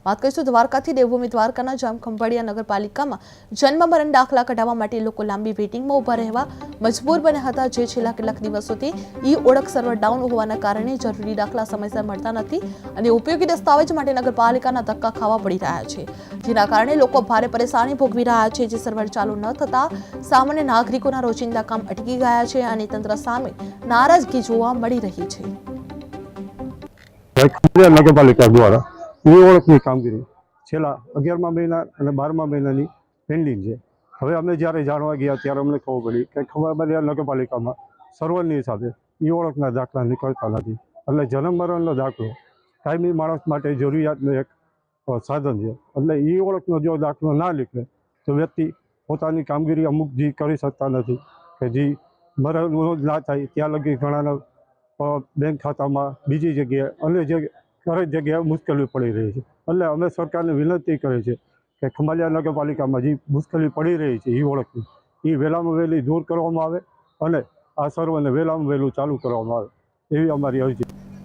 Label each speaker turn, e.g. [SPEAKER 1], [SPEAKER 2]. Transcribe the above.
[SPEAKER 1] વાત કરીશું દ્વારકાથી દેવભૂમિ દ્વારકાના જામખંભાળિયા નગરપાલિકામાં જન્મ મરણ દાખલા કઢાવવા માટે લોકો લાંબી વેટિંગમાં ઊભા રહેવા મજબૂર બન્યા હતા, જે છેલ્લા કેટલાક દિવસોથી ઈ ઓળખ સર્વર ડાઉન હોવાના કારણે જરૂરી દાખલા સમયસર મળતા નથી અને ઉપયોગી દસ્તાવેજ માટે નગરપાલિકાના ધક્કા ખાવા પડી રહ્યા છે, જેના કારણે લોકો ભારે પરેશાની ભોગવી રહ્યા છે। જે સર્વર ચાલુ ન થતા સામાન્ય નાગરિકોના રોજિંદા કામ અટકી ગયા છે અને તંત્ર સામે નારાજગી જોવા મળી રહી છે।
[SPEAKER 2] નગરપાલિકા દ્વારા ઈ ઓળખની કામગીરી છેલ્લા 11મા મહિના અને 12મા મહિનાની પેન્ડિંગ છે। હવે અમે જ્યારે જાણવા ગયા ત્યારે અમને ખબર પડી કે ખંભાળિયા નગરપાલિકામાં સર્વરની હિસાબે ઈ ઓળખના દાખલા નીકળતા નથી। એટલે જન્મ મરણનો દાખલો કાયમી માણસ માટે જરૂરિયાતનું એક સાધન છે। એટલે ઈ ઓળખનો જો દાખલો ના નીકળે તો વ્યક્તિ પોતાની કામગીરી અમુક જે કરી શકતા નથી કે જે મરણ ના થાય ત્યાં લગી ઘણાના બેંક ખાતામાં બીજી જગ્યાએ અન્ય દરેક જગ્યાએ મુશ્કેલી પડી રહી છે। એટલે અમે સરકારને વિનંતી કરી છે કે ખંભાળિયા નગરપાલિકામાં જે મુશ્કેલી પડી રહી છે એ ઓળખની એ વહેલામાં વહેલી દૂર કરવામાં આવે અને આ સર્વને વહેલામાં વહેલું ચાલુ કરવામાં આવે એવી અમારી અરજી।